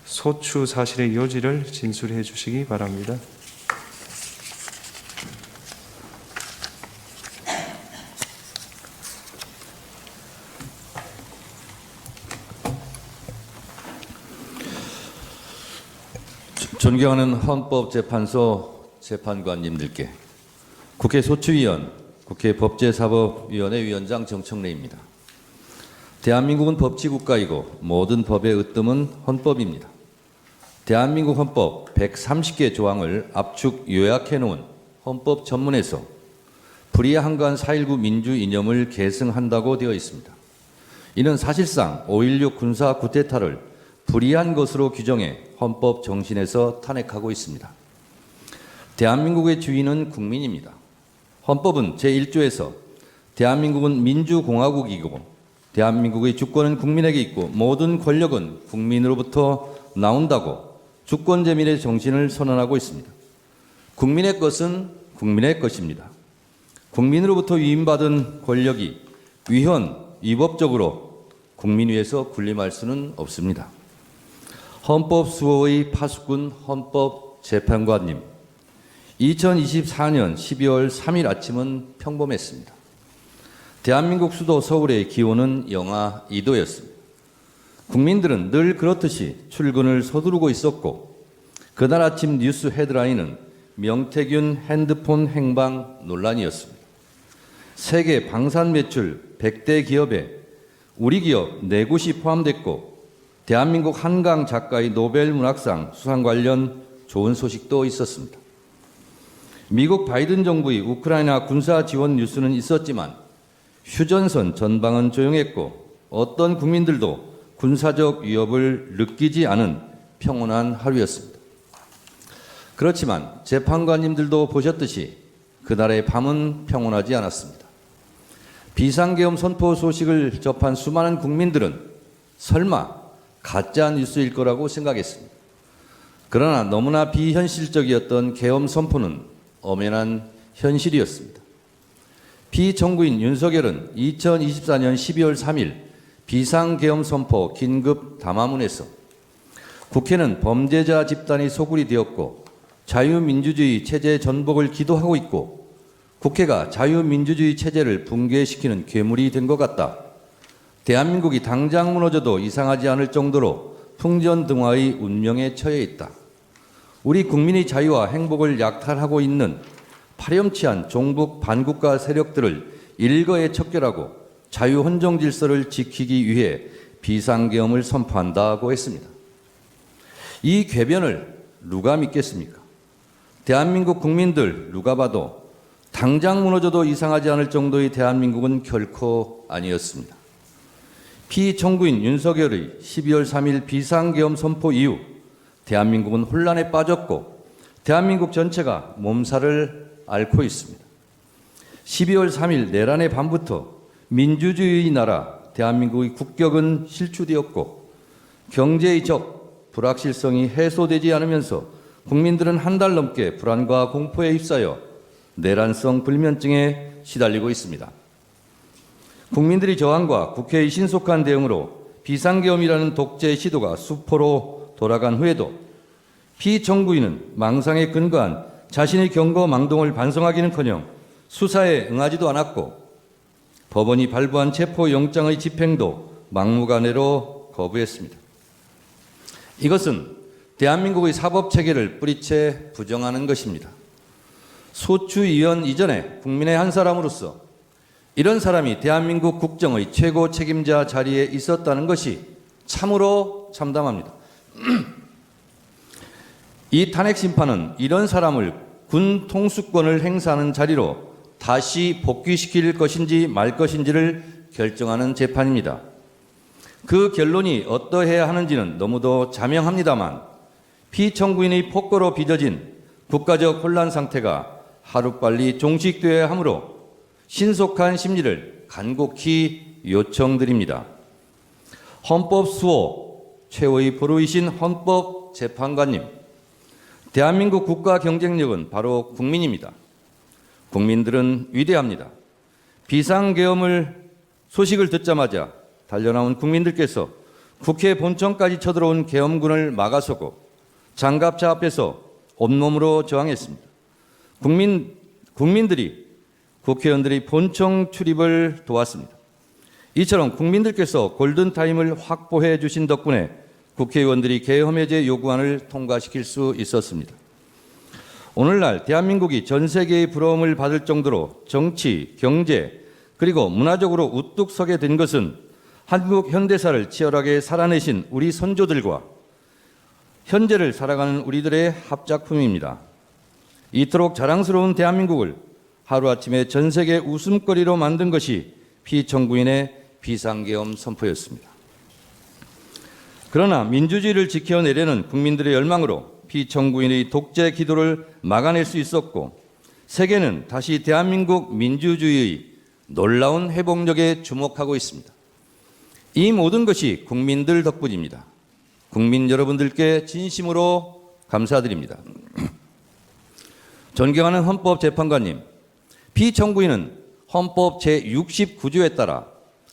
소추 사실의 요지를 진술해 주시기 바랍니다. 존경하는 헌법재판소 재판관님들께, 국회 소추위원, 국회 법제사법위원회 위원장 정청래입니다. 대한민국은 법치국가이고 모든 법의 으뜸은 헌법입니다. 대한민국 헌법 130개 조항을 압축 요약해 놓은 헌법 전문에서 불의한간 4.19 민주 이념을 계승한다고 되어 있습니다. 이는 사실상 5.16 군사 쿠데타를 불의한 것으로 규정해 헌법 정신에서 탄핵하고 있습니다. 대한민국의 주인은 국민입니다. 헌법은 제1조에서 대한민국은 민주공화국이고 대한민국의 주권은 국민에게 있고 모든 권력은 국민으로부터 나온다고 주권제민의 정신을 선언하고 있습니다. 국민의 것은 국민의 것입니다. 국민으로부터 위임받은 권력이 위헌, 위법적으로 국민 위에서 군림할 수는 없습니다. 헌법수호의 파수꾼 헌법재판관님, 2024년 12월 3일 아침은 평범했습니다. 대한민국 수도 서울의 기온은 영하 2도였습니다. 국민들은 늘 그렇듯이 출근을 서두르고 있었고, 그날 아침 뉴스 헤드라인은 명태균 핸드폰 행방 논란이었습니다. 세계 방산 매출 100대 기업에 우리 기업 4곳이 포함됐고, 대한민국 한강 작가의 노벨 문학상 수상 관련 좋은 소식도 있었습니다. 미국 바이든 정부의 우크라이나 군사 지원 뉴스는 있었지만 휴전선 전방은 조용했고 어떤 국민들도 군사적 위협을 느끼지 않은 평온한 하루였습니다. 그렇지만 재판관님들도 보셨듯이 그날의 밤은 평온하지 않았습니다. 비상계엄 선포 소식을 접한 수많은 국민들은 설마 가짜 뉴스일 거라고 생각했습니다. 그러나 너무나 비현실적이었던 계엄 선포는 엄연한 현실이었습니다. 피정부인 윤석열은 2024년 12월 3일 비상계엄 선포 긴급 담화문에서 국회는 범죄자 집단이 소굴이 되었고 자유민주주의 체제 전복을 기도하고 있고 국회가 자유민주주의 체제를 붕괴시키는 괴물이 된 것 같다. 대한민국이 당장 무너져도 이상하지 않을 정도로 풍전등화의 운명에 처해 있다. 우리 국민의 자유와 행복을 약탈하고 있는 파렴치한 종북 반국가 세력들을 일거에 척결하고 자유헌정 질서를 지키기 위해 비상계엄을 선포한다고 했습니다. 이 궤변을 누가 믿겠습니까? 대한민국 국민들 누가 봐도 당장 무너져도 이상하지 않을 정도의 대한민국은 결코 아니었습니다. 피청구인 윤석열의 12월 3일 비상계엄 선포 이후 대한민국은 혼란에 빠졌고 대한민국 전체가 몸살을 앓고 있습니다. 12월 3일 내란의 밤부터 민주주의의 나라 대한민국의 국격은 실추되었고 경제의 적, 불확실성이 해소되지 않으면서 국민들은 한 달 넘게 불안과 공포에 휩싸여 내란성 불면증에 시달리고 있습니다. 국민들의 저항과 국회의 신속한 대응으로 비상계엄이라는 독재 시도가 수포로 돌아간 후에도 피정부인은 망상에 근거한 자신의 경거망동을 반성하기는커녕 수사에 응하지도 않았고 법원이 발부한 체포영장의 집행도 막무가내로 거부했습니다. 이것은 대한민국의 사법체계를 뿌리채 부정하는 것입니다. 소추위원 이전에 국민의 한 사람으로서 이런 사람이 대한민국 국정의 최고 책임자 자리에 있었다는 것이 참으로 참담합니다. 이 탄핵 심판은 이런 사람을 군 통수권을 행사하는 자리로 다시 복귀시킬 것인지 말 것인지를 결정하는 재판입니다. 그 결론이 어떠해야 하는지는 너무도 자명합니다만 피청구인의 폭거로 빚어진 국가적 혼란 상태가 하루빨리 종식되어야 하므로 신속한 심리를 간곡히 요청드립니다. 헌법수호 최고의 보루이신 헌법재판관님, 대한민국 국가 경쟁력은 바로 국민입니다. 국민들은 위대합니다. 비상계엄을 소식을 듣자마자 달려나온 국민들께서 국회 본청까지 쳐들어온 계엄군을 막아서고 장갑차 앞에서 온몸으로 저항했습니다. 국민들이 국회의원들이 본청 출입을 도왔습니다. 이처럼 국민들께서 골든타임을 확보해 주신 덕분에 국회의원들이 계엄 해제 요구안을 통과시킬 수 있었습니다. 오늘날 대한민국이 전 세계의 부러움을 받을 정도로 정치, 경제, 그리고 문화적으로 우뚝 서게 된 것은 한국 현대사를 치열하게 살아내신 우리 선조들과 현재를 살아가는 우리들의 합작품입니다. 이토록 자랑스러운 대한민국을 하루아침에 전 세계 웃음거리로 만든 것이 피청구인의 비상계엄 선포였습니다. 그러나 민주주의를 지켜내려는 국민들의 열망으로 피청구인의 독재 기도를 막아낼 수 있었고 세계는 다시 대한민국 민주주의의 놀라운 회복력에 주목하고 있습니다. 이 모든 것이 국민들 덕분입니다. 국민 여러분들께 진심으로 감사드립니다. 존경하는 헌법재판관님, 피청구인은 헌법 제69조에 따라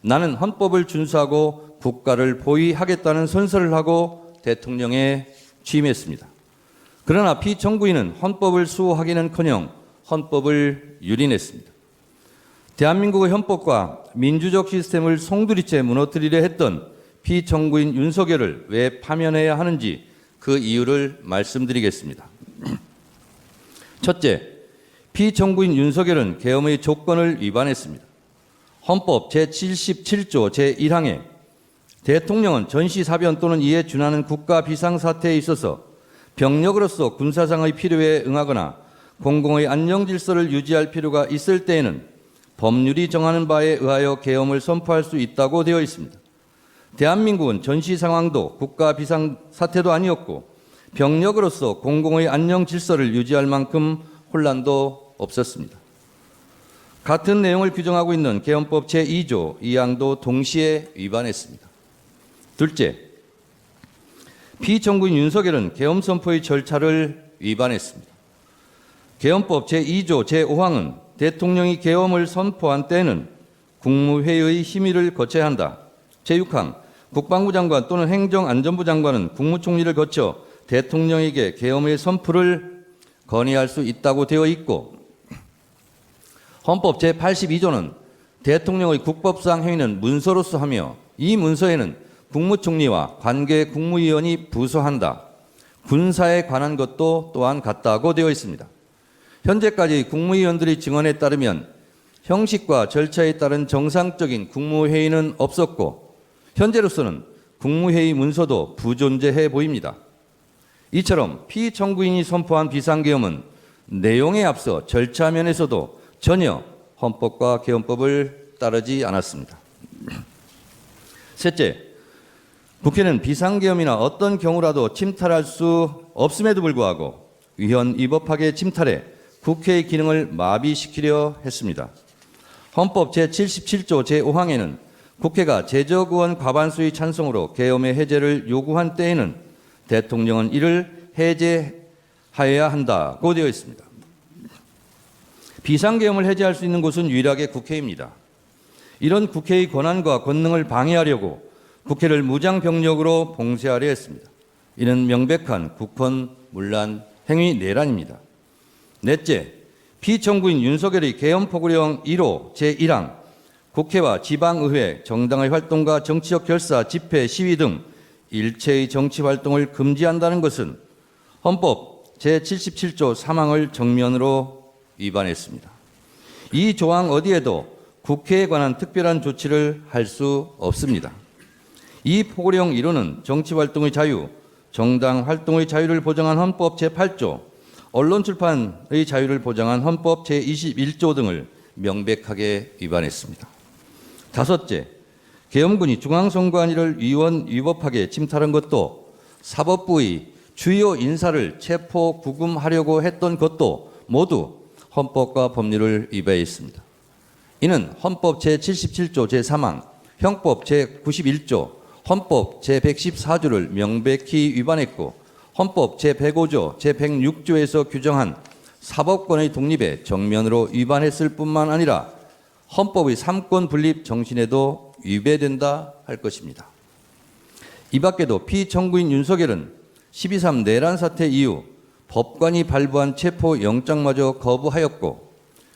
나는 헌법을 준수하고 국가를 보위하겠다는 선서를 하고 대통령에 취임했습니다. 그러나 피청구인은 헌법을 수호하기는커녕 헌법을 유린했습니다. 대한민국의 헌법과 민주적 시스템을 송두리째 무너뜨리려 했던 피청구인 윤석열을 왜 파면해야 하는지 그 이유를 말씀드리겠습니다. 첫째, 피청구인 윤석열은 계엄의 조건을 위반했습니다. 헌법 제77조 제1항에 대통령은 전시사변 또는 이에 준하는 국가 비상사태에 있어서 병력으로서 군사상의 필요에 응하거나 공공의 안정질서를 유지할 필요가 있을 때에는 법률이 정하는 바에 의하여 계엄을 선포할 수 있다고 되어 있습니다. 대한민국은 전시 상황도 국가 비상사태도 아니었고 병력으로서 공공의 안정질서를 유지할 만큼 혼란도 없었습니다. 같은 내용을 규정하고 있는 계엄법 제2조 2항도 동시에 위반했습니다. 둘째, 피청구인 윤석열은 계엄 선포의 절차를 위반했습니다. 계엄법 제2조 제5항은 대통령이 계엄을 선포한 때는 국무회의의 심의를 거쳐야 한다. 제6항, 국방부 장관 또는 행정안전부 장관은 국무총리를 거쳐 대통령에게 계엄의 선포를 건의할 수 있다고 되어 있고 헌법 제82조는 대통령의 국법상 행위는 문서로서 하며 이 문서에는 국무총리와 관계 국무위원이 부서한다. 군사에 관한 것도 또한 같다고 되어 있습니다. 현재까지 국무위원들의 증언에 따르면 형식과 절차에 따른 정상적인 국무회의는 없었고 현재로서는 국무회의 문서도 부존재해 보입니다. 이처럼 피청구인이 선포한 비상계엄은 내용에 앞서 절차 면에서도 전혀 헌법과 계엄법을 따르지 않았습니다. 셋째, 국회는 비상계엄이나 어떤 경우라도 침탈할 수 없음에도 불구하고 위헌 위법하게 침탈해 국회의 기능을 마비시키려 했습니다. 헌법 제77조 제5항에는 국회가 제적의원 과반수의 찬성으로 계엄의 해제를 요구한 때에는 대통령은 이를 해제하여야 한다고 되어 있습니다. 비상계엄을 해제할 수 있는 곳은 유일하게 국회입니다. 이런 국회의 권한과 권능을 방해하려고 국회를 무장병력으로 봉쇄하려 했습니다. 이는 명백한 국헌문란 행위 내란입니다. 넷째, 피청구인 윤석열의 계엄포고령 1호 제1항 국회와 지방의회, 정당의 활동과 정치적 결사, 집회, 시위 등 일체의 정치활동을 금지한다는 것은 헌법 제77조 3항을 정면으로 위반했습니다. 이 조항 어디에도 국회에 관한 특별한 조치를 할 수 없습니다. 이 포고령 1호는 정치활동의 자유, 정당 활동의 자유를 보장한 헌법 제8조, 언론 출판의 자유를 보장한 헌법 제21조 등을 명백하게 위반했습니다. 다섯째, 계엄군이 중앙선관위를 위헌 위법하게 침탈한 것도 사법부의 주요 인사를 체포 구금하려고 했던 것도 모두 헌법과 법률을 위반했습니다. 이는 헌법 제77조 제3항, 형법 제91조, 헌법 제114조를 명백히 위반했고 헌법 제105조, 제106조에서 규정한 사법권의 독립에 정면으로 위반했을 뿐만 아니라 헌법의 삼권 분립 정신에도 위배된다 할 것입니다. 이 밖에도 피청구인 윤석열은 12.3 내란 사태 이후 법관이 발부한 체포영장마저 거부하였고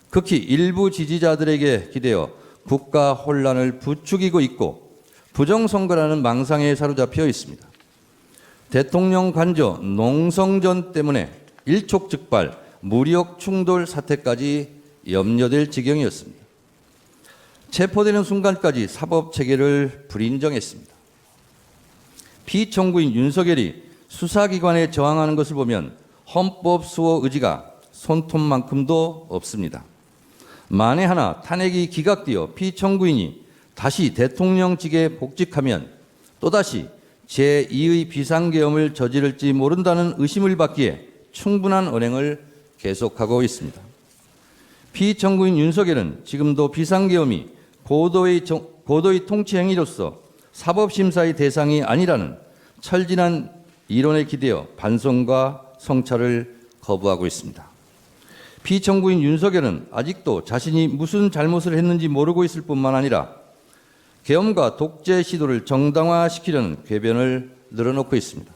극히 일부 지지자들에게 기대어 국가 혼란을 부추기고 있고 부정선거라는 망상에 사로잡혀 있습니다. 대통령 관저 농성전 때문에 일촉즉발 무력 충돌 사태까지 염려될 지경이었습니다. 체포되는 순간까지 사법체계를 불인정했습니다. 피청구인 윤석열이 수사기관에 저항하는 것을 보면 헌법 수호 의지가 손톱만큼도 없습니다. 만에 하나 탄핵이 기각되어 피청구인이 다시 대통령직에 복직하면 또다시 제2의 비상계엄을 저지를지 모른다는 의심을 받기에 충분한 언행을 계속하고 있습니다. 피청구인 윤석열은 지금도 비상계엄이 고도의 통치 행위로서 사법심사의 대상이 아니라는 철진한 이론에 기대어 반성과 성찰을 거부하고 있습니다. 피청구인 윤석열은 아직도 자신이 무슨 잘못을 했는지 모르고 있을 뿐만 아니라 계엄과 독재 시도를 정당화시키려는 궤변을 늘어놓고 있습니다.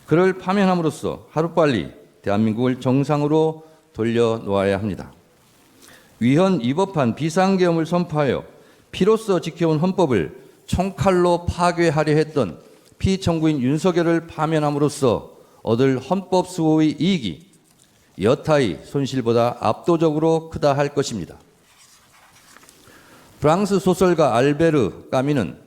그를 파면함으로써 하루빨리 대한민국을 정상으로 돌려놓아야 합니다. 위헌 위법한 비상계엄을 선포하여 피로써 지켜온 헌법을 총칼로 파괴하려 했던 피청구인 윤석열을 파면함으로써 얻을 헌법 수호의 이익이 여타의 손실보다 압도적으로 크다 할 것입니다. 프랑스 소설가 알베르 까미는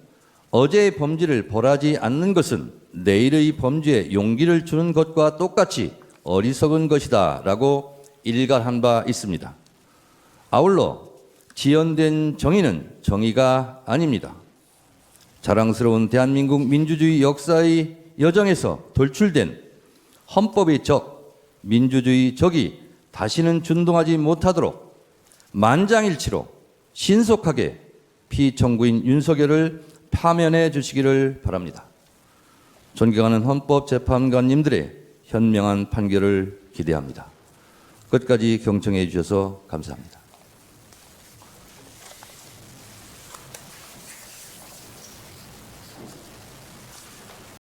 어제의 범죄를 벌하지 않는 것은 내일의 범죄에 용기를 주는 것과 똑같이 어리석은 것이다 라고 일갈한 바 있습니다. 아울러 지연된 정의는 정의가 아닙니다. 자랑스러운 대한민국 민주주의 역사의 여정에서 돌출된 헌법의 적, 민주주의 적이 다시는 준동하지 못하도록 만장일치로 신속하게 피청구인 윤석열을 파면해 주시기를 바랍니다. 존경하는 헌법재판관님들의 현명한 판결을 기대합니다. 끝까지 경청해 주셔서 감사합니다.